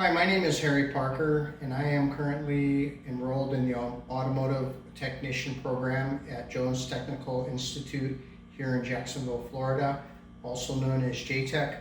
Hi, my name is Harry Parker, and I am currently enrolled in the Automotive Technician program at Jones Technical Institute here in Jacksonville, Florida, also known as JTech.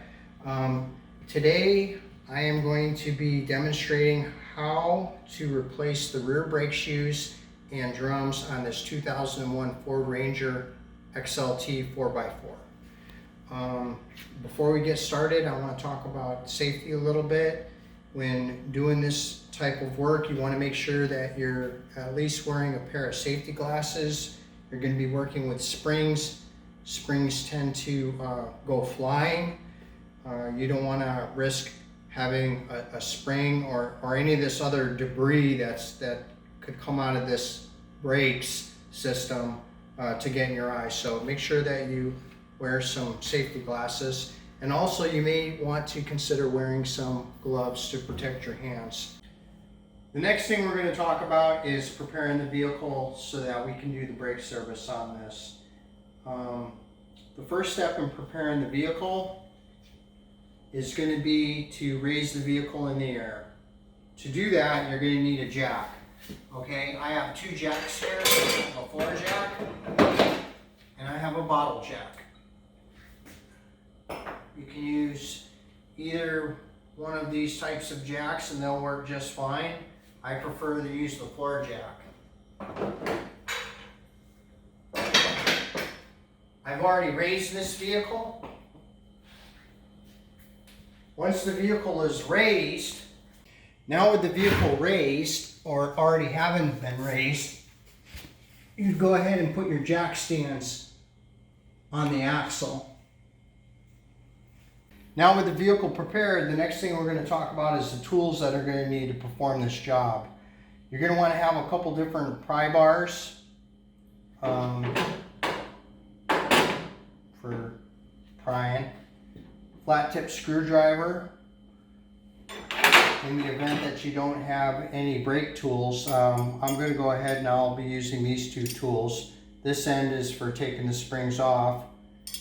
Today, I am going to be demonstrating how to replace the rear brake shoes and drums on this 2001 Ford Ranger XLT 4x4. Before we get started, I want to talk about safety a little bit. When doing this type of work, you want to make sure that you're at least wearing a pair of safety glasses. You're going to be working with springs. Springs tend to go flying. You don't want to risk having a spring or any of this other debris that could come out of this brakes system to get in your eyes. So make sure that you wear some safety glasses. And also you may want to consider wearing some gloves to protect your hands. The next thing we're going to talk about is preparing the vehicle so that we can do the brake service on this. The first step in preparing the vehicle is going to be to raise the vehicle in the air. To do that, you're going to need a jack. Okay, I have two jacks here, a floor jack, and I have a bottle jack. You can use either one of these types of jacks and they'll work just fine. I prefer to use the floor jack. I've already raised this vehicle. Once the vehicle is raised, now with the vehicle raised or already having been raised, you go ahead and put your jack stands on the axle. Now with the vehicle prepared, the next thing we're going to talk about is the tools that are going to need to perform this job. You're going to want to have a couple different pry bars for prying, flat tip screwdriver. In the event that you don't have any brake tools, I'm going to go ahead and I'll be using these two tools. This end is for taking the springs off.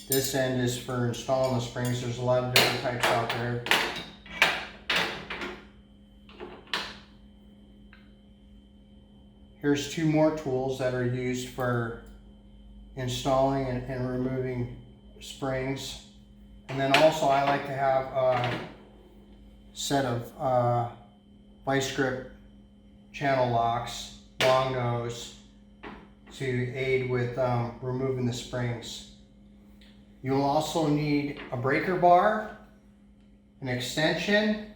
This end is for installing the springs. There's a lot of different types out there. Here's two more tools that are used for installing and removing springs. And then also I like to have a set of vice grip channel locks, long nose, to aid with removing the springs. You'll also need a breaker bar, an extension,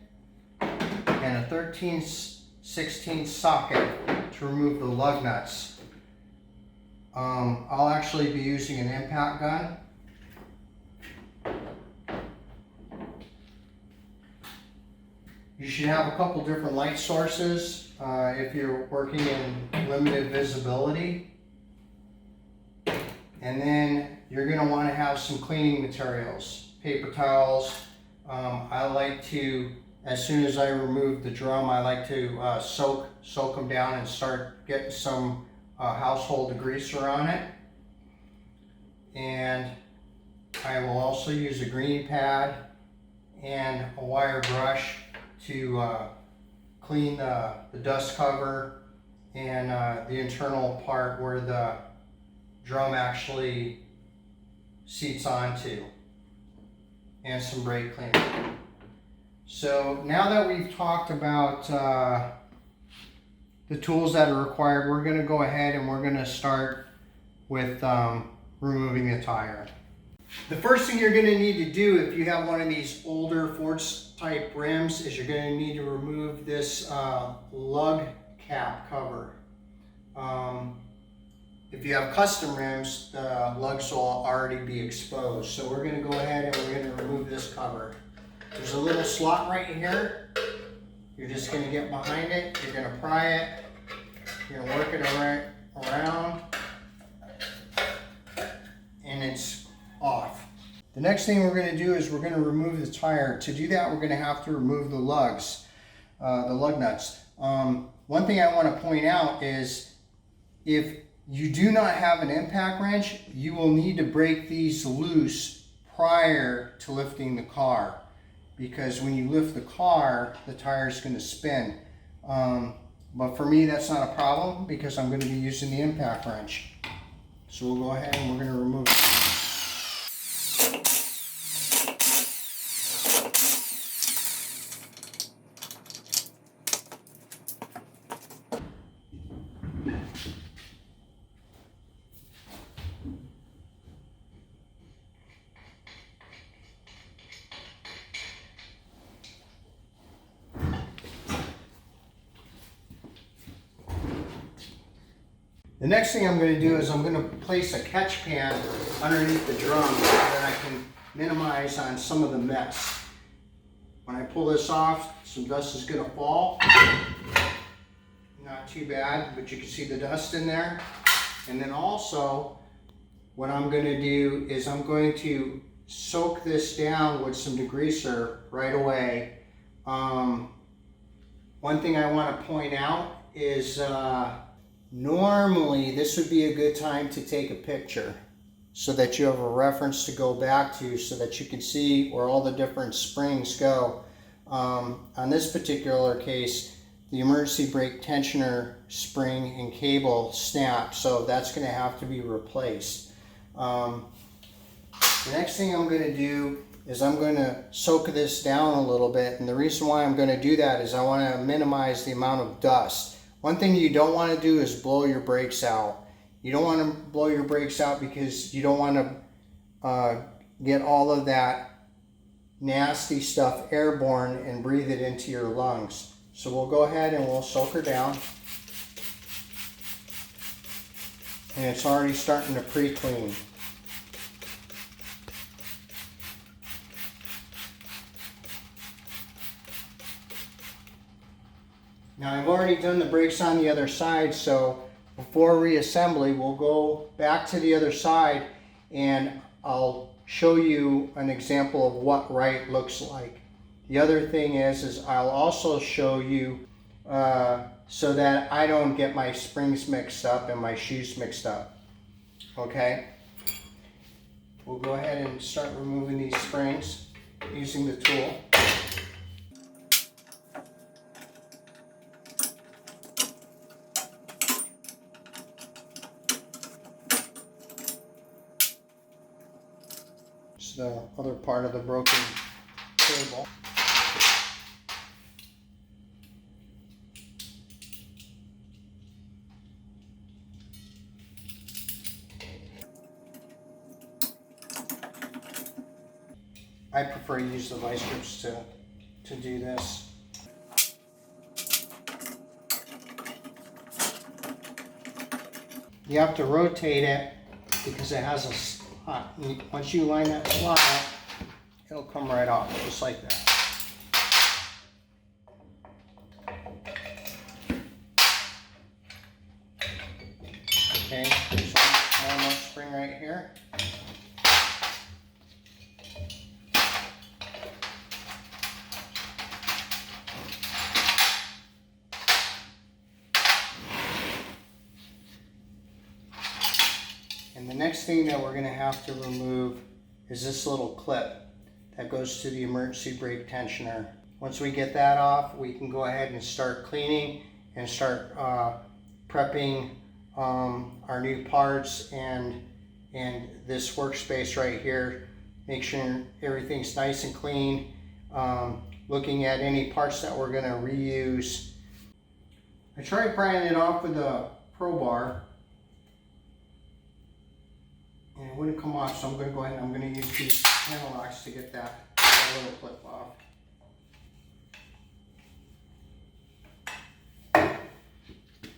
and a 13/16 socket to remove the lug nuts. I'll actually be using an impact gun. You should have a couple different light sources if you're working in limited visibility. And then you're going to want to have some cleaning materials, paper towels. I like to, as soon as I remove the drum, I like to soak them down and start getting some household degreaser on it. And I will also use a greenie pad and a wire brush to clean the dust cover and the internal part where the drum actually seats onto, and some brake cleaner. So now that we've talked about the tools that are required, we're going to go ahead and we're going to start with removing the tire. The first thing you're going to need to do if you have one of these older Ford type rims is you're going to need to remove this lug cap cover. If you have custom rims, the lugs will already be exposed. So we're going to go ahead and we're going to remove this cover. There's a little slot right here. You're just going to get behind it. You're going to pry it. You're going to work it around. And it's off. The next thing we're going to do is we're going to remove the tire. To do that, we're going to have to remove the lugs, the lug nuts. One thing I want to point out is if you do not have an impact wrench, you will need to break these loose prior to lifting the car. because when you lift the car, the tire is going to spin. But for me, that's not a problem because I'm going to be using the impact wrench. So we'll go ahead and we're going to remove it. The next thing I'm going to do is I'm going to place a catch pan underneath the drum so that I can minimize on some of the mess. When I pull this off, some dust is going to fall. Not too bad, but you can see the dust in there. And then also, what I'm going to do is I'm going to soak this down with some degreaser right away. One thing I want to point out is normally this would be a good time to take a picture so that you have a reference to go back to so that you can see where all the different springs go. On this particular case, the emergency brake tensioner spring and cable snapped, so that's going to have to be replaced. The next thing I'm going to do is I'm going to soak this down a little bit, and the reason why I'm going to do that is I want to minimize the amount of dust. One thing you don't want to do is blow your brakes out. You don't want to blow your brakes out because you don't want to get all of that nasty stuff airborne and breathe it into your lungs. So we'll go ahead and we'll soak her down. And it's already starting to pre-clean. Now I've already done the brakes on the other side, so before reassembly we'll go back to the other side and I'll show you an example of what right looks like. The other thing is I'll also show you so that I don't get my springs mixed up and my shoes mixed up. Okay? We'll go ahead and start removing these springs using the tool. The other part of the broken cable. I prefer to use the vice grips to do this. You have to rotate it because it has a slot. Once you line that slot up, it'll come right off, just like that. Okay, there's one more spring right here. And the next thing that we're going to have to remove is this little clip that goes to the emergency brake tensioner. Once we get that off, we can go ahead and start cleaning and start prepping our new parts and this workspace right here. Make sure everything's nice and clean. Looking at any parts that we're going to reuse. I tried prying it off with a crowbar, and it wouldn't come off, so I'm going to go ahead and I'm going to use these handle locks to get that little clip off.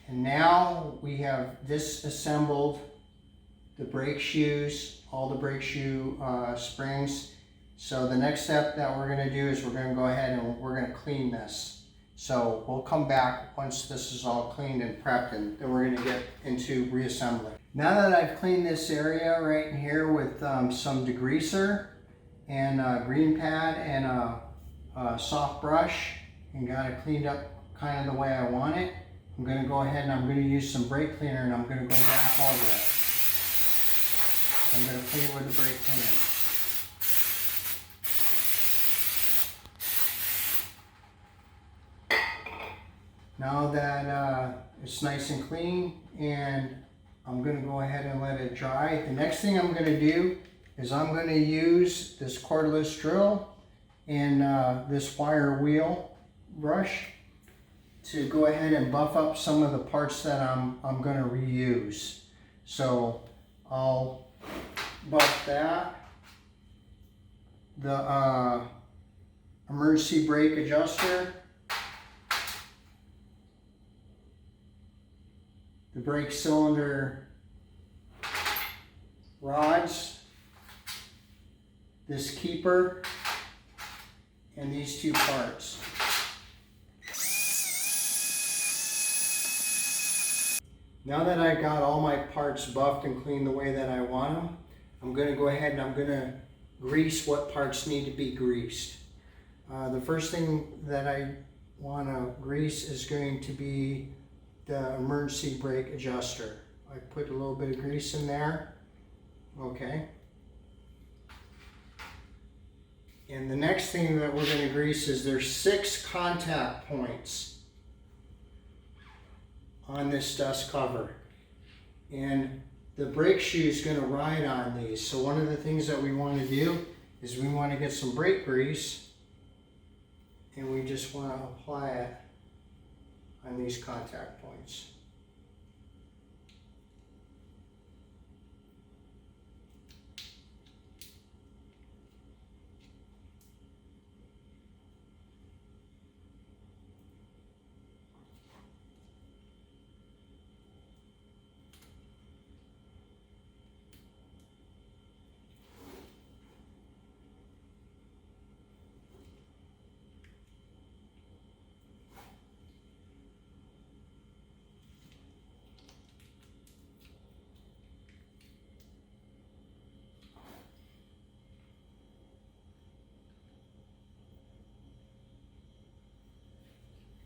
And now we have disassembled the brake shoes, all the brake shoe springs. So the next step that we're going to do is we're going to go ahead and we're going to clean this. So we'll come back once this is all cleaned and prepped, and then we're going to get into reassembly. Now that I've cleaned this area right in here with some degreaser and a green pad and a soft brush and got it cleaned up kind of the way I want it, I'm going to go ahead and I'm going to use some brake cleaner and I'm going to go back over it. I'm going to clean with the brake cleaner. Now that it's nice and clean, and I'm going to go ahead and let it dry. The next thing I'm going to do is I'm going to use this cordless drill and this wire wheel brush to go ahead and buff up some of the parts that I'm going to reuse. So I'll buff that. The emergency brake adjuster, the brake cylinder rods, this keeper, and these two parts. Now that I got all my parts buffed and cleaned the way that I want them, I'm going to go ahead and I'm going to grease what parts need to be greased. The first thing that I want to grease is going to be the emergency brake adjuster. I put a little bit of grease in there. Okay. And the next thing that we're going to grease is there's 6 contact points on this dust cover. And the brake shoe is going to ride on these. So one of the things that we want to do is we want to get some brake grease, and we just want to apply it on these contact points.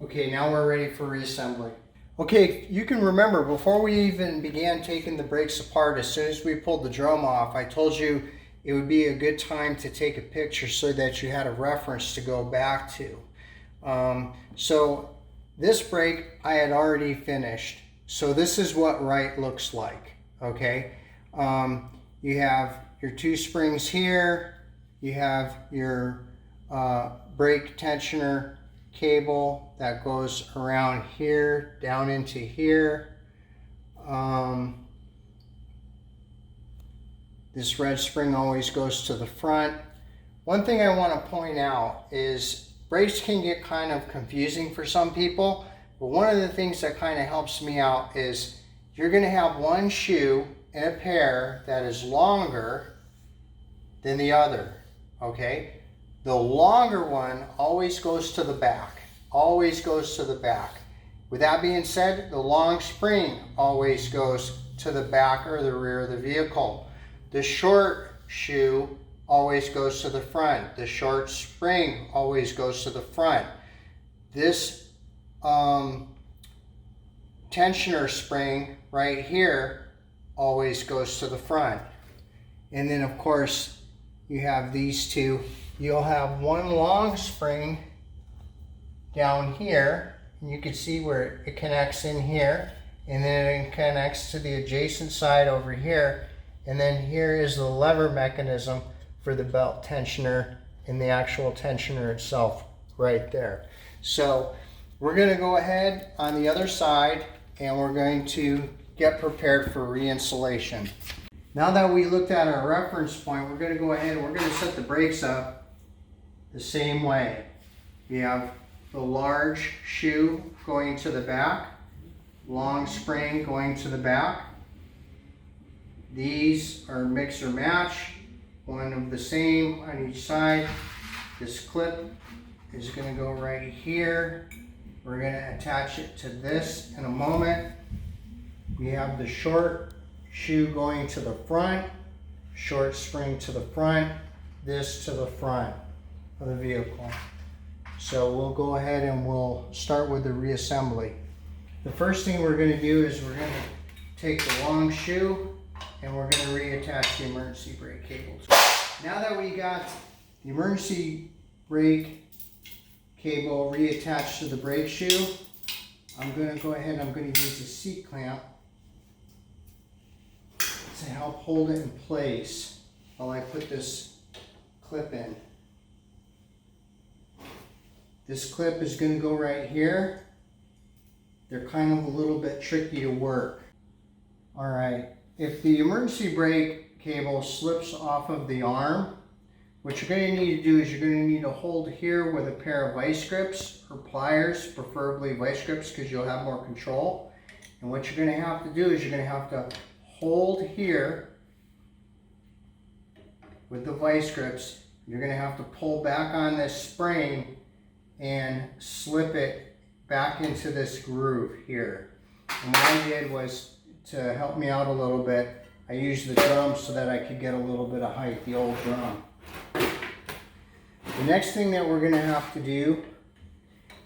Okay, now we're ready for reassembly. Okay, you can remember before we even began taking the brakes apart, as soon as we pulled the drum off, I told you it would be a good time to take a picture so that you had a reference to go back to. So this brake I had already finished. So this is what right looks like, okay? You have your 2 springs here, you have your brake tensioner cable that goes around here down into here. This red spring always goes to the front. One thing I want to point out is brakes can get kind of confusing for some people, but one of the things that kind of helps me out is you're going to have one shoe in a pair that is longer than the other, okay? The longer one always goes to the back, always goes to the back. With that being said, the long spring always goes to the back or the rear of the vehicle. The short shoe always goes to the front. The short spring always goes to the front. This tensioner spring right here always goes to the front. And then of course you have these two. You'll have one long spring down here, and you can see where it connects in here, and then it connects to the adjacent side over here, and then here is the lever mechanism for the belt tensioner and the actual tensioner itself right there. So we're going to go ahead on the other side and we're going to get prepared for reinstallation. Now that we looked at our reference point, we're going to go ahead and we're going to set the brakes up the same way. We have the large shoe going to the back, long spring going to the back. These are mix or match, one of the same on each side. This clip is going to go right here. We're going to attach it to this in a moment. We have the short shoe going to the front, short spring to the front, this to the front of the vehicle. So we'll go ahead and we'll start with the reassembly. The first thing we're going to do is we're going to take the long shoe and we're going to reattach the emergency brake cables. Now that we got the emergency brake cable reattached to the brake shoe, I'm going to go ahead and I'm going to use a seat clamp to help hold it in place while I put this clip in. This clip is going to go right here. They're kind of a little bit tricky to work. Alright, if the emergency brake cable slips off of the arm, what you're going to need to do is you're going to need to hold here with a pair of vice grips or pliers, preferably vice grips because you'll have more control. And what you're going to have to do is you're going to have to hold here with the vice grips. You're going to have to pull back on this spring and slip it back into this groove here. And what I did was, to help me out a little bit, I used the drum so that I could get a little bit of height, the old drum. The next thing that we're going to have to do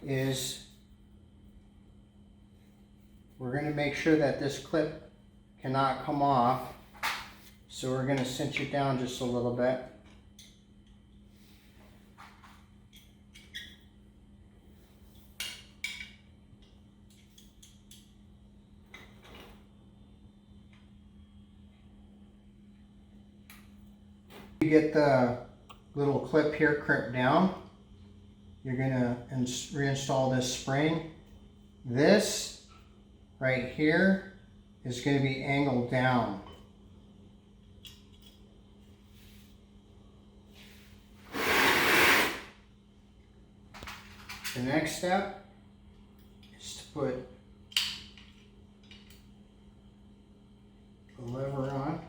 is we're going to make sure that this clip cannot come off. So we're going to cinch it down just a little bit. You get the little clip here crimped down. You're going to reinstall this spring. This right here is going to be angled down. The next step is to put the lever on.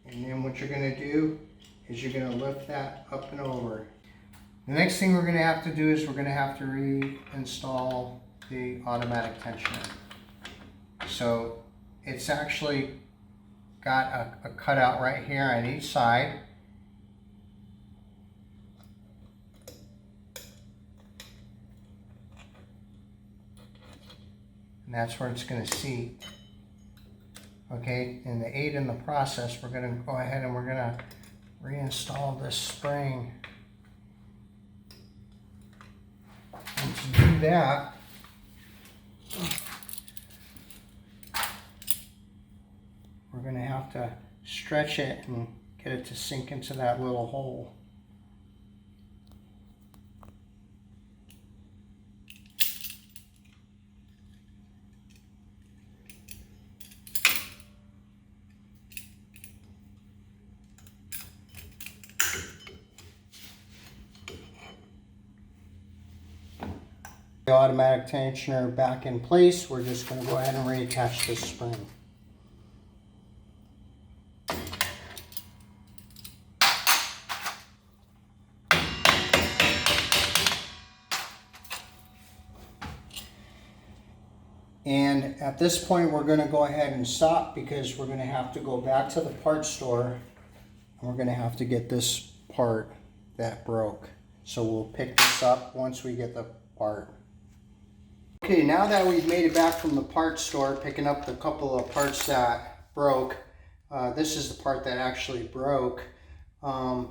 And then what you're going to do is you're going to lift that up and over. The next thing we're going to have to do is we're going to have to reinstall the automatic tensioner. So it's actually got a cutout right here on each side. And that's where it's going to seat. Okay, and to aid in the process, we're going to go ahead and we're going to reinstall this spring. And to do that, we're going to have to stretch it and get it to sink into that little hole. The automatic tensioner back in place. We're just going to go ahead and reattach this spring. And at this point we're going to go ahead and stop because we're going to have to go back to the parts store and we're going to have to get this part that broke. So we'll pick this up once we get the part. Okay, now that we've made it back from the parts store, picking up the couple of parts that broke, this is the part that actually broke. But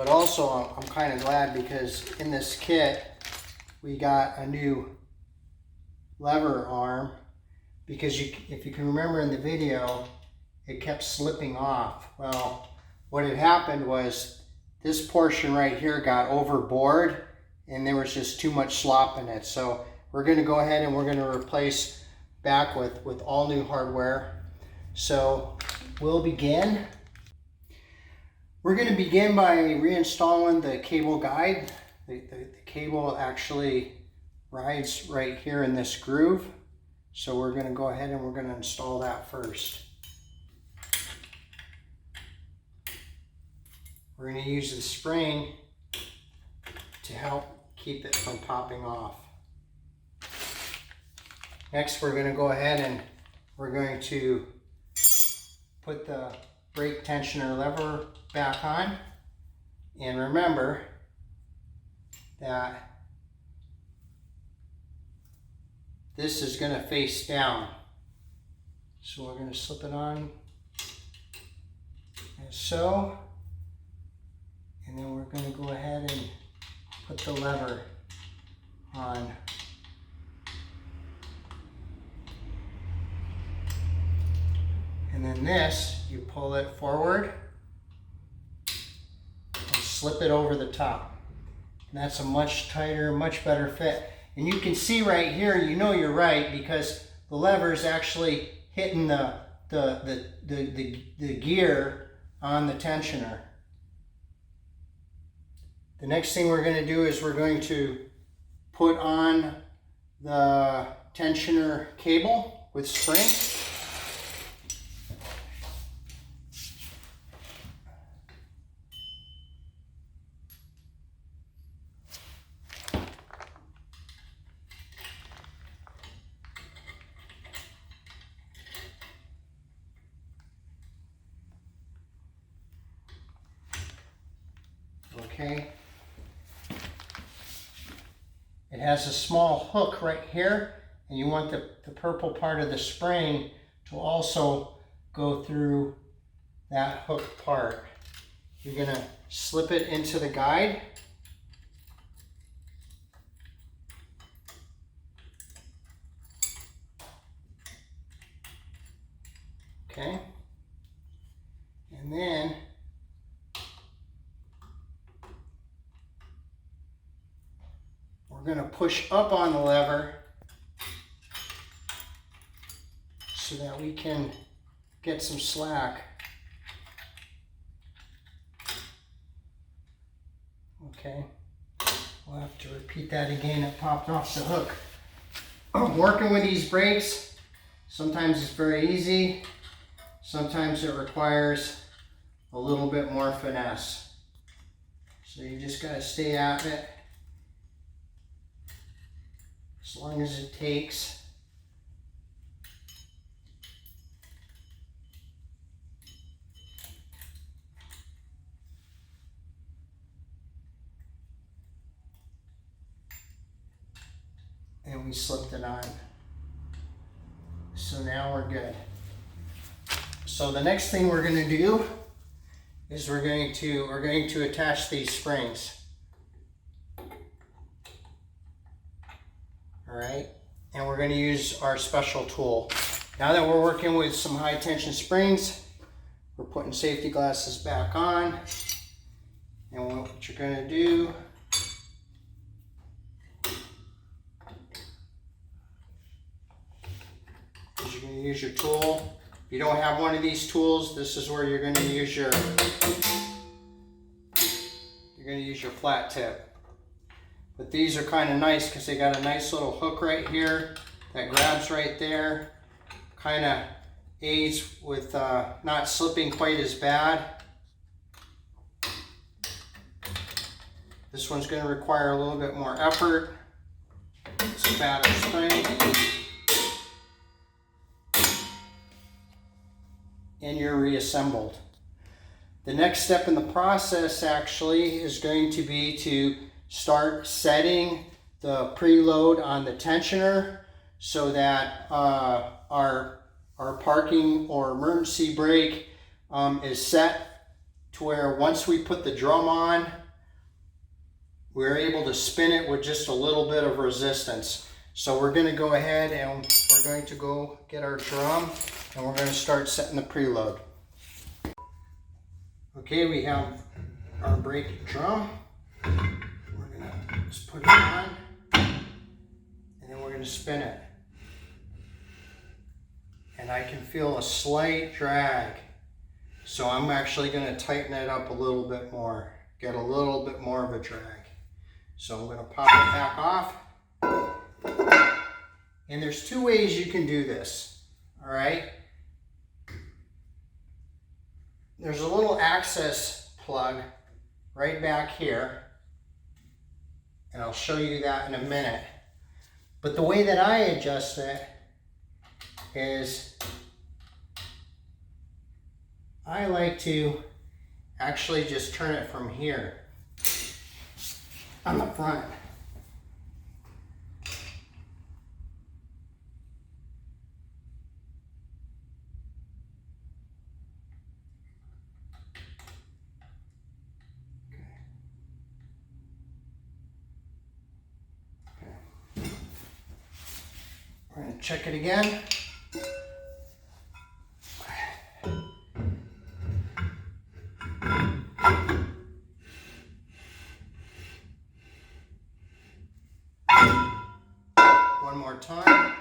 also I'm kind of glad because in this kit we got a new lever arm because if you can remember in the video, it kept slipping off. Well, what had happened was this portion right here got overboard and there was just too much slop in it. So we're going to go ahead and we're going to replace back with all new hardware. So we'll begin. We're going to begin by reinstalling the cable guide. The cable actually rides right here in this groove. So we're going to go ahead and we're going to install that first. We're going to use the spring to help keep it from popping off. Next, we're going to go ahead and we're going to put the brake tensioner lever back on. And remember that this is going to face down. So we're going to slip it on as so. And then we're going to go ahead and put the lever on. And then this, you pull it forward and slip it over the top. And that's a much tighter, much better fit. And you can see right here, you know you're right, because the lever is actually hitting the gear on the tensioner. The next thing we're going to do is we're going to put on the tensioner cable with spring. Okay. It has a small hook right here, and you want the purple part of the spring to also go through that hook part. You're going to slip it into the guide. Okay. And then we're going to push up on the lever so that we can get some slack. Okay, we'll have to repeat that again. It popped off the hook. Working with these brakes, sometimes it's very easy. Sometimes it requires a little bit more finesse. So you just got to stay at it as long as it takes. And we slipped it on. So now we're good. So the next thing we're going to do is we're going to attach these springs. All right, and we're going to use our special tool. Now that we're working with some high tension springs, we're putting safety glasses back on. And what you're going to do is you're going to use your tool. If you don't have one of these tools, this is where you're going to use your flat tip. But these are kind of nice because they got a nice little hook right here that grabs right there. Kind of aids with not slipping quite as bad. This one's going to require a little bit more effort. It's a fatter spring. And you're reassembled. The next step in the process actually is going to be to start setting the preload on the tensioner so that our parking or emergency brake is set to where once we put the drum on, we're able to spin it with just a little bit of resistance. So we're going to go ahead and we're going to go get our drum and we're going to start setting the preload. Okay, we have our brake drum. We're going to just put it on and then we're going to spin it. And I can feel a slight drag. So I'm actually going to tighten it up a little bit more, get a little bit more of a drag. So I'm going to pop it back off. And there's two ways you can do this, all right? There's a little access plug right back here, and I'll show you that in a minute. But the way that I adjust it is I like to actually just turn it from here on the front. And check it again. One more time.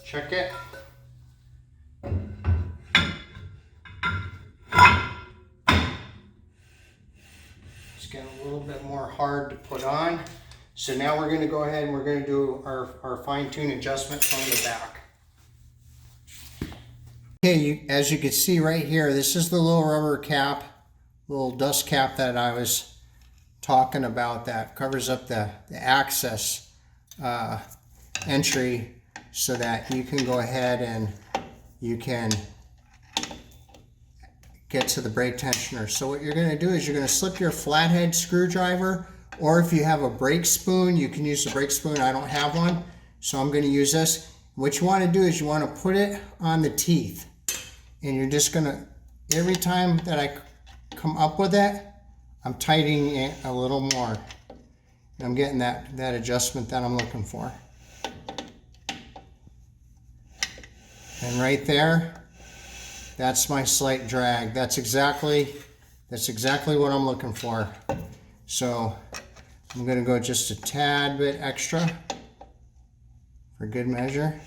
Check it. It's getting a little bit more hard to put on. So now we're going to go ahead and we're going to do our fine-tune adjustment from the back. Okay, as you can see right here, this is the little rubber cap, little dust cap that I was talking about that covers up the access entry so that you can go ahead and you can get to the brake tensioner. So what you're going to do is you're going to slip your flathead screwdriver, or if you have a brake spoon, you can use the brake spoon. I don't have one, so I'm going to use this. What you want to do is you want to put it on the teeth, and you're just going to, every time that I come up with it, I'm tightening it a little more. I'm getting that adjustment that I'm looking for. And right there, that's my slight drag. That's exactly what I'm looking for. So I'm going to go just a tad bit extra for good measure.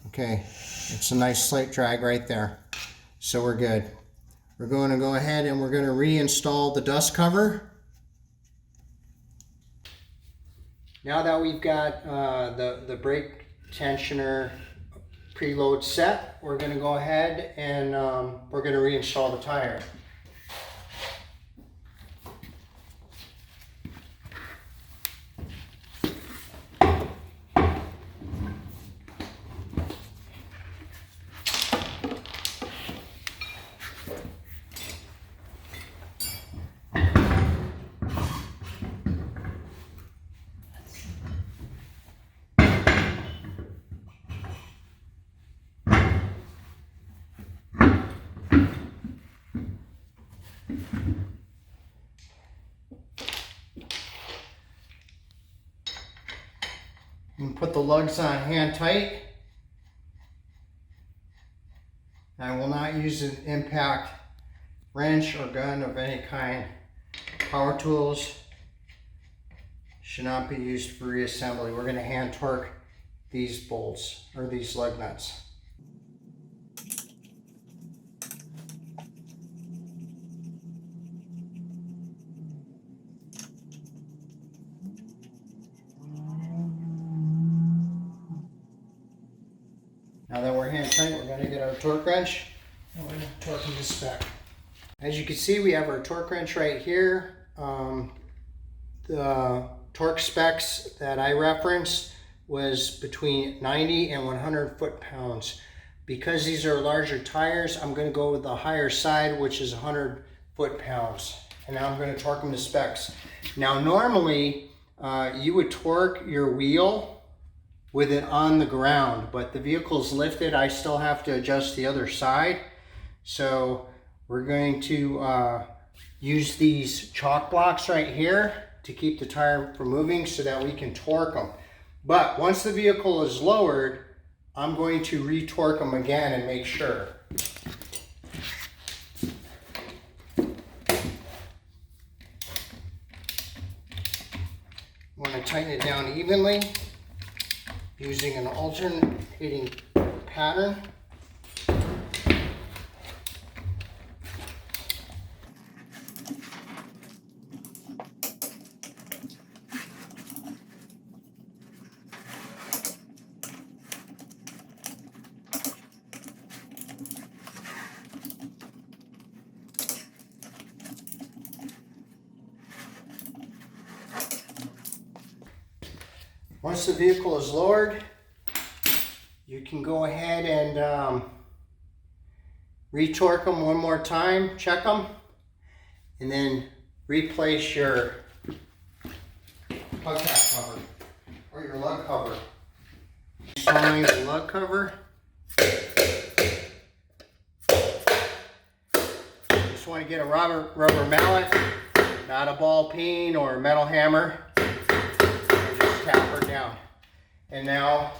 Okay, it's a nice slight drag right there. So we're good. We're going to go ahead and we're going to reinstall the dust cover. Now that we've got the brake tensioner preload set, we're going to go ahead and we're going to reinstall the tire. And put the lugs on hand tight. I will not use an impact wrench or gun of any kind. Power tools should not be used for reassembly. We're going to hand torque these bolts or these lug nuts. Now that we're hand tight, we're going to get our torque wrench and we're going to torque them to spec. As you can see, we have our torque wrench right here. The torque specs that I referenced was between 90 and 100 foot-pounds. Because these are larger tires, I'm going to go with the higher side, which is 100 foot-pounds. And now I'm going to torque them to specs. Now normally, you would torque your wheel with it on the ground, but the vehicle's lifted. I still have to adjust the other side. So we're going to use these chalk blocks right here to keep the tire from moving so that we can torque them. But once the vehicle is lowered, I'm going to re-torque them again and make sure. I want to tighten it down evenly using an alternating pattern. Once the vehicle is lowered, you can go ahead and re-torque them one more time, check them, and then replace your hubcap cover or your lug cover. Installing the lug cover. Just want to get a rubber mallet, not a ball peen or a metal hammer, and just tap her down. And now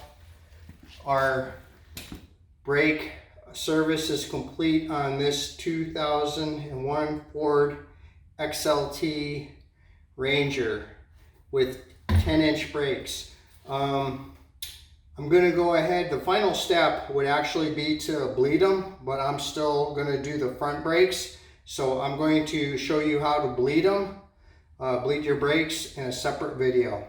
our brake service is complete on this 2001 Ford XLT Ranger with 10-inch brakes. I'm going to go ahead, the final step would actually be to bleed them, but I'm still going to do the front brakes. So I'm going to show you how to bleed them, bleed your brakes in a separate video.